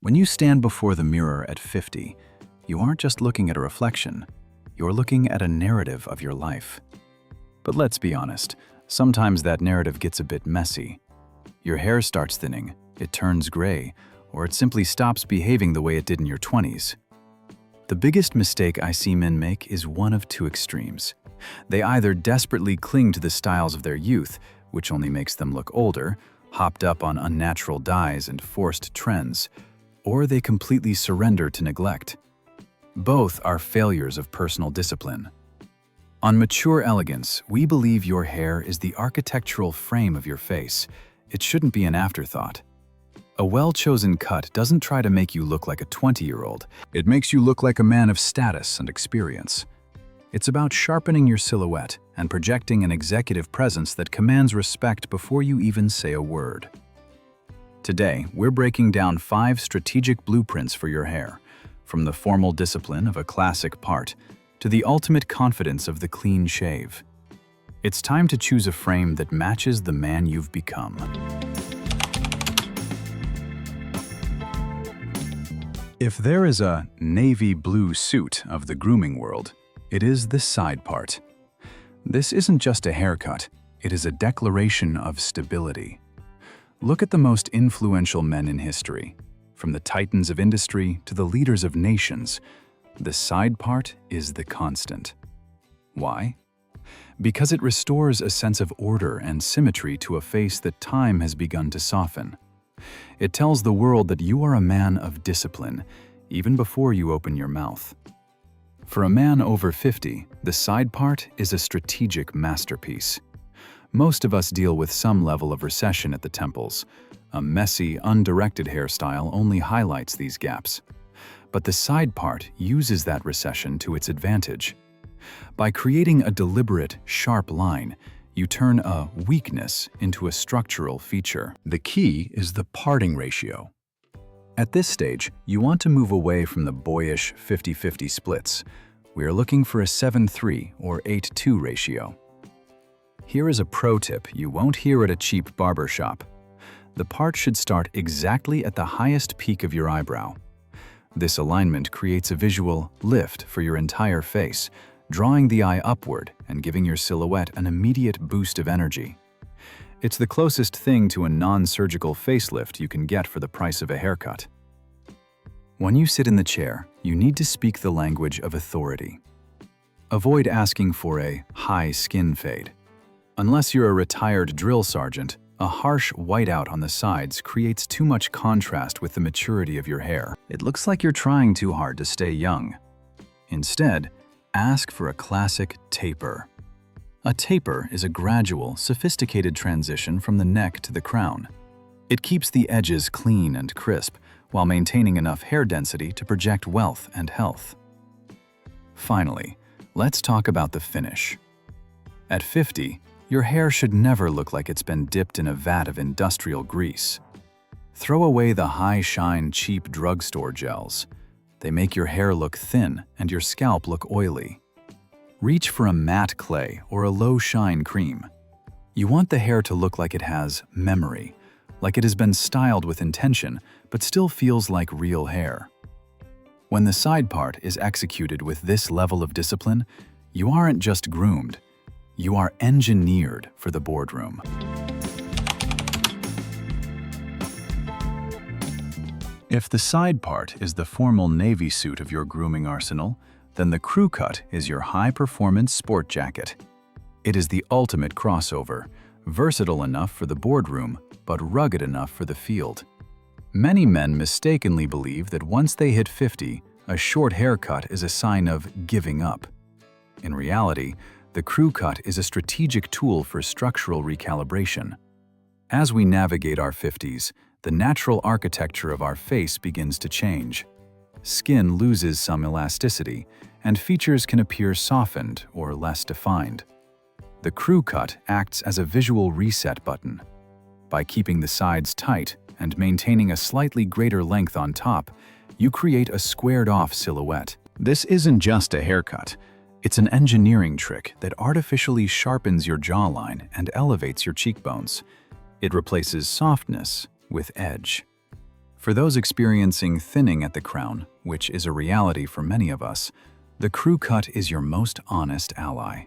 When you stand before the mirror at 50, you aren't just looking at a reflection, you're looking at a narrative of your life. But let's be honest, sometimes that narrative gets a bit messy. Your hair starts thinning, it turns gray, or it simply stops behaving the way it did in your 20s. The biggest mistake I see men make is one of two extremes. They either desperately cling to the styles of their youth, which only makes them look older, hopped up on unnatural dyes and forced trends, or they completely surrender to neglect. Both are failures of personal discipline. On Mature Elegance, we believe your hair is the architectural frame of your face. It shouldn't be an afterthought. A well-chosen cut doesn't try to make you look like a 20-year-old. It makes you look like a man of status and experience. It's about sharpening your silhouette and projecting an executive presence that commands respect before you even say a word. Today, we're breaking down 5 strategic blueprints for your hair, from the formal discipline of a classic part to the ultimate confidence of the clean shave. It's time to choose a frame that matches the man you've become. If there is a navy blue suit of the grooming world, it is the side part. This isn't just a haircut, it is a declaration of stability. Look at the most influential men in history. From the titans of industry to the leaders of nations, the side part is the constant. Why? Because it restores a sense of order and symmetry to a face that time has begun to soften. It tells the world that you are a man of discipline, even before you open your mouth. For a man over 50, the side part is a strategic masterpiece. Most of us deal with some level of recession at the temples. A messy, undirected hairstyle only highlights these gaps. But the side part uses that recession to its advantage. By creating a deliberate, sharp line, you turn a weakness into a structural feature. The key is the parting ratio. At this stage, you want to move away from the boyish 50-50 splits. We are looking for a 7-3 or 8-2 ratio. Here is a pro tip you won't hear at a cheap barber shop. The part should start exactly at the highest peak of your eyebrow. This alignment creates a visual lift for your entire face, drawing the eye upward and giving your silhouette an immediate boost of energy. It's the closest thing to a non-surgical facelift you can get for the price of a haircut. When you sit in the chair, you need to speak the language of authority. Avoid asking for a high skin fade. Unless you're a retired drill sergeant, a harsh whiteout on the sides creates too much contrast with the maturity of your hair. It looks like you're trying too hard to stay young. Instead, ask for a classic taper. A taper is a gradual, sophisticated transition from the neck to the crown. It keeps the edges clean and crisp while maintaining enough hair density to project wealth and health. Finally, let's talk about the finish. At 50, your hair should never look like it's been dipped in a vat of industrial grease. Throw away the high-shine, cheap drugstore gels. They make your hair look thin and your scalp look oily. Reach for a matte clay or a low-shine cream. You want the hair to look like it has memory, like it has been styled with intention, but still feels like real hair. When the side part is executed with this level of discipline, you aren't just groomed, you are engineered for the boardroom. If the side part is the formal navy suit of your grooming arsenal, then the crew cut is your high-performance sport jacket. It is the ultimate crossover, versatile enough for the boardroom, but rugged enough for the field. Many men mistakenly believe that once they hit 50, a short haircut is a sign of giving up. In reality, the crew cut is a strategic tool for structural recalibration. As we navigate our 50s, the natural architecture of our face begins to change. Skin loses some elasticity, and features can appear softened or less defined. The crew cut acts as a visual reset button. By keeping the sides tight and maintaining a slightly greater length on top, you create a squared-off silhouette. This isn't just a haircut. It's an engineering trick that artificially sharpens your jawline and elevates your cheekbones. It replaces softness with edge. For those experiencing thinning at the crown, which is a reality for many of us, the crew cut is your most honest ally.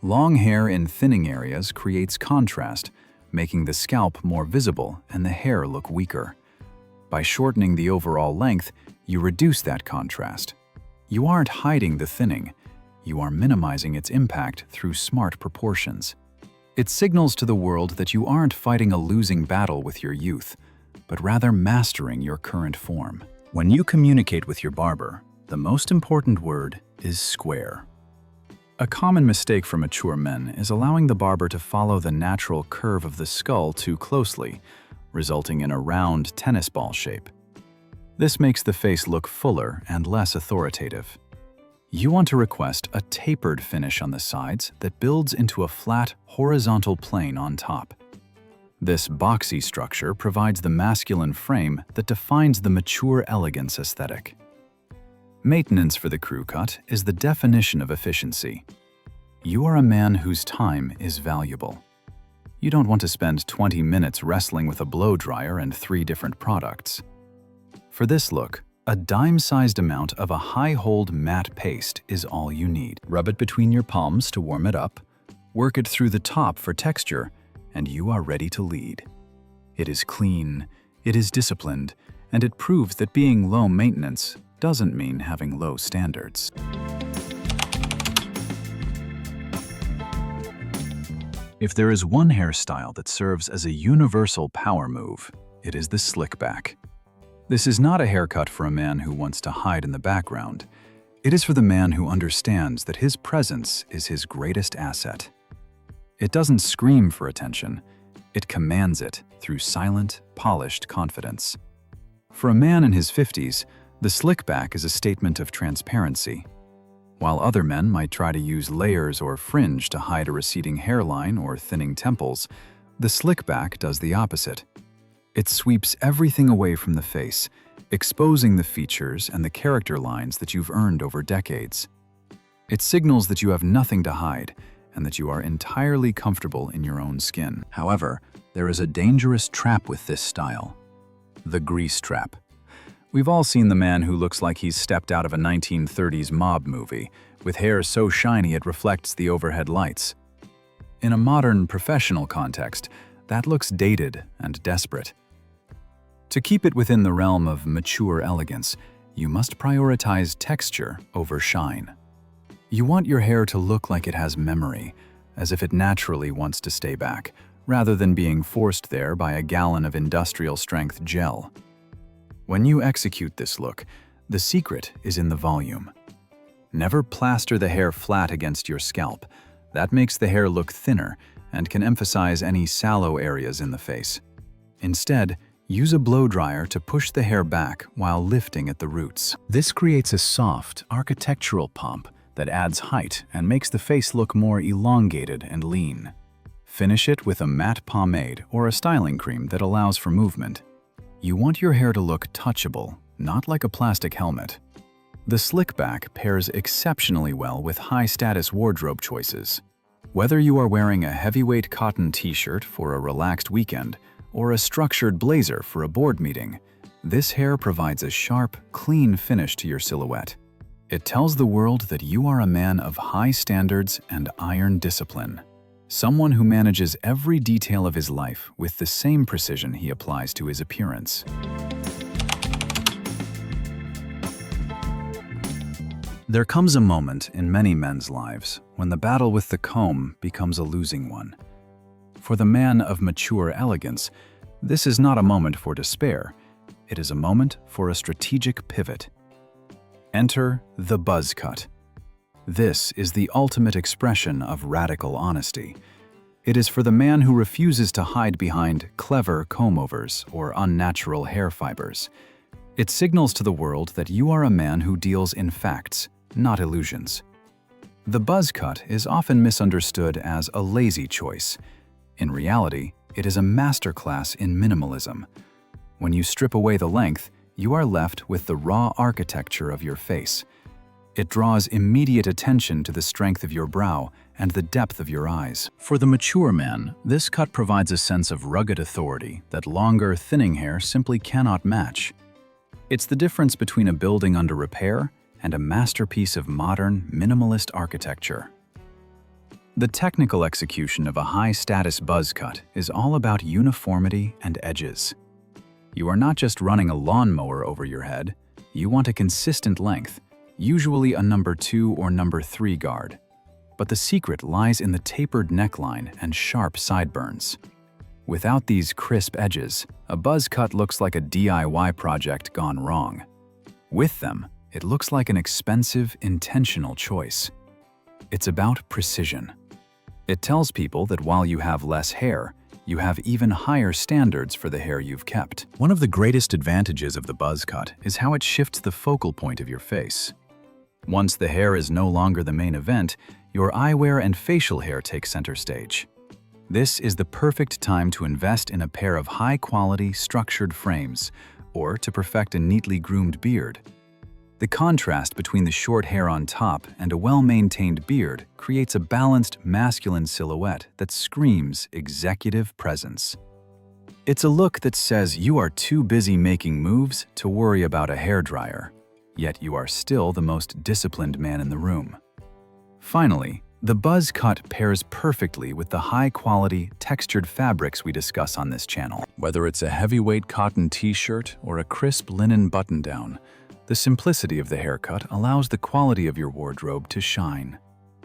Long hair in thinning areas creates contrast, making the scalp more visible and the hair look weaker. By shortening the overall length, you reduce that contrast. You aren't hiding the thinning, you are minimizing its impact through smart proportions. It signals to the world that you aren't fighting a losing battle with your youth, but rather mastering your current form. When you communicate with your barber, the most important word is square. A common mistake for mature men is allowing the barber to follow the natural curve of the skull too closely, resulting in a round tennis ball shape. This makes the face look fuller and less authoritative. You want to request a tapered finish on the sides that builds into a flat, horizontal plane on top. This boxy structure provides the masculine frame that defines the mature elegance aesthetic. Maintenance for the crew cut is the definition of efficiency. You are a man whose time is valuable. You don't want to spend 20 minutes wrestling with a blow dryer and 3 different products. For this look, a dime-sized amount of a high-hold matte paste is all you need. Rub it between your palms to warm it up, work it through the top for texture, and you are ready to lead. It is clean, it is disciplined, and it proves that being low maintenance doesn't mean having low standards. If there is one hairstyle that serves as a universal power move, it is the slick back. This is not a haircut for a man who wants to hide in the background. It is for the man who understands that his presence is his greatest asset. It doesn't scream for attention, it commands it through silent, polished confidence. For a man in his 50s, the slick back is a statement of transparency. While other men might try to use layers or fringe to hide a receding hairline or thinning temples, the slick back does the opposite. It sweeps everything away from the face, exposing the features and the character lines that you've earned over decades. It signals that you have nothing to hide and that you are entirely comfortable in your own skin. However, there is a dangerous trap with this style: the grease trap. We've all seen the man who looks like he's stepped out of a 1930s mob movie, with hair so shiny it reflects the overhead lights. In a modern professional context, that looks dated and desperate. To keep it within the realm of mature elegance, you must prioritize texture over shine. You want your hair to look like it has memory, as if it naturally wants to stay back, rather than being forced there by a gallon of industrial-strength gel. When you execute this look, the secret is in the volume. Never plaster the hair flat against your scalp. That makes the hair look thinner and can emphasize any sallow areas in the face. Instead, use a blow dryer to push the hair back while lifting at the roots. This creates a soft, architectural pomp that adds height and makes the face look more elongated and lean. Finish it with a matte pomade or a styling cream that allows for movement. You want your hair to look touchable, not like a plastic helmet. The slick back pairs exceptionally well with high-status wardrobe choices. Whether you are wearing a heavyweight cotton t-shirt for a relaxed weekend or a structured blazer for a board meeting, this hair provides a sharp, clean finish to your silhouette. It tells the world that you are a man of high standards and iron discipline. Someone who manages every detail of his life with the same precision he applies to his appearance. There comes a moment in many men's lives when the battle with the comb becomes a losing one. For the man of mature elegance, this is not a moment for despair. It is a moment for a strategic pivot. Enter the buzzcut. This is the ultimate expression of radical honesty. It is for the man who refuses to hide behind clever comb-overs or unnatural hair fibers. It signals to the world that you are a man who deals in facts, not illusions. The buzzcut is often misunderstood as a lazy choice. In reality, it is a masterclass in minimalism. When you strip away the length, you are left with the raw architecture of your face. It draws immediate attention to the strength of your brow and the depth of your eyes. For the mature man, this cut provides a sense of rugged authority that longer, thinning hair simply cannot match. It's the difference between a building under repair and a masterpiece of modern, minimalist architecture. The technical execution of a high-status buzz cut is all about uniformity and edges. You are not just running a lawnmower over your head, you want a consistent length, usually a number 2 or number 3 guard. But the secret lies in the tapered neckline and sharp sideburns. Without these crisp edges, a buzz cut looks like a DIY project gone wrong. With them, it looks like an expensive, intentional choice. It's about precision. It tells people that while you have less hair, you have even higher standards for the hair you've kept. One of the greatest advantages of the buzz cut is how it shifts the focal point of your face. Once the hair is no longer the main event, your eyewear and facial hair take center stage. This is the perfect time to invest in a pair of high-quality, structured frames, or to perfect a neatly groomed beard. The contrast between the short hair on top and a well-maintained beard creates a balanced, masculine silhouette that screams executive presence. It's a look that says you are too busy making moves to worry about a hairdryer, yet you are still the most disciplined man in the room. Finally, the buzz cut pairs perfectly with the high-quality, textured fabrics we discuss on this channel. Whether it's a heavyweight cotton t-shirt or a crisp linen button-down, the simplicity of the haircut allows the quality of your wardrobe to shine.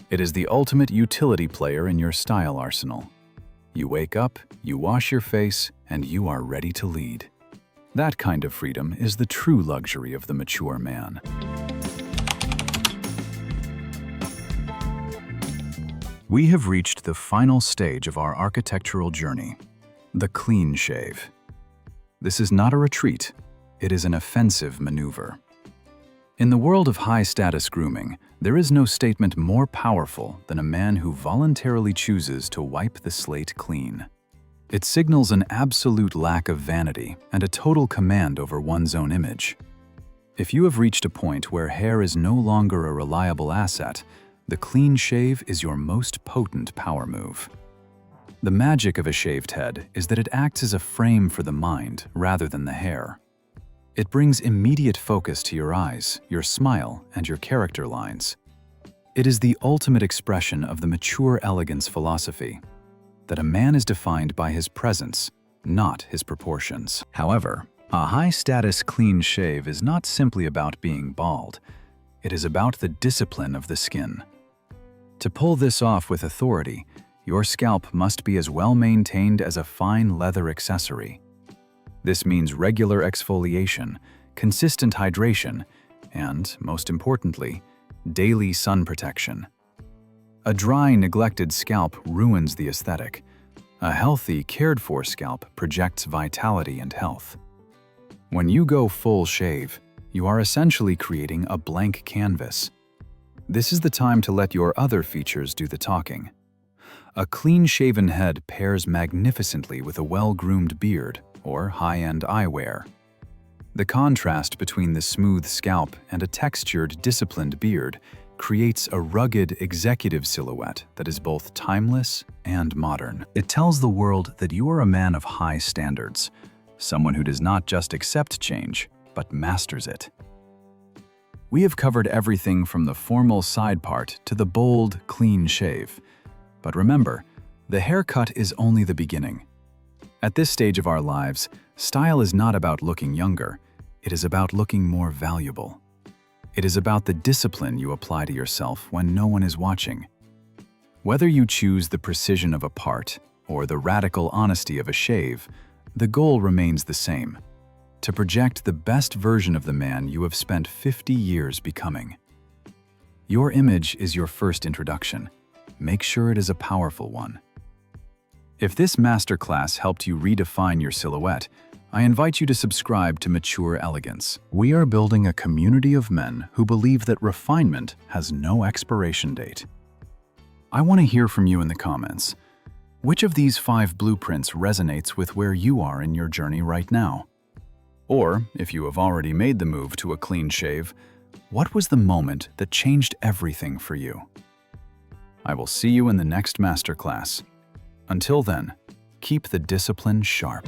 It is the ultimate utility player in your style arsenal. You wake up, you wash your face, and you are ready to lead. That kind of freedom is the true luxury of the mature man. We have reached the final stage of our architectural journey, the clean shave. This is not a retreat, it is an offensive maneuver. In the world of high-status grooming, there is no statement more powerful than a man who voluntarily chooses to wipe the slate clean. It signals an absolute lack of vanity and a total command over one's own image. If you have reached a point where hair is no longer a reliable asset, the clean shave is your most potent power move. The magic of a shaved head is that it acts as a frame for the mind rather than the hair. It brings immediate focus to your eyes, your smile, and your character lines. It is the ultimate expression of the mature elegance philosophy, that a man is defined by his presence, not his proportions. However, a high-status clean shave is not simply about being bald. It is about the discipline of the skin. To pull this off with authority, your scalp must be as well-maintained as a fine leather accessory. This means regular exfoliation, consistent hydration, and, most importantly, daily sun protection. A dry, neglected scalp ruins the aesthetic. A healthy, cared-for scalp projects vitality and health. When you go full shave, you are essentially creating a blank canvas. This is the time to let your other features do the talking. A clean-shaven head pairs magnificently with a well-groomed beard or high-end eyewear. The contrast between the smooth scalp and a textured, disciplined beard creates a rugged, executive silhouette that is both timeless and modern. It tells the world that you are a man of high standards, someone who does not just accept change, but masters it. We have covered everything from the formal side part to the bold, clean shave. But remember, the haircut is only the beginning. At this stage of our lives, style is not about looking younger, it is about looking more valuable. It is about the discipline you apply to yourself when no one is watching. Whether you choose the precision of a part or the radical honesty of a shave, the goal remains the same: to project the best version of the man you have spent 50 years becoming. Your image is your first introduction. Make sure it is a powerful one. If this masterclass helped you redefine your silhouette, I invite you to subscribe to Mature Elegance. We are building a community of men who believe that refinement has no expiration date. I want to hear from you in the comments. Which of these 5 blueprints resonates with where you are in your journey right now? Or, if you have already made the move to a clean shave, What was the moment that changed everything for you? I will see you in the next masterclass. Until then, keep the discipline sharp.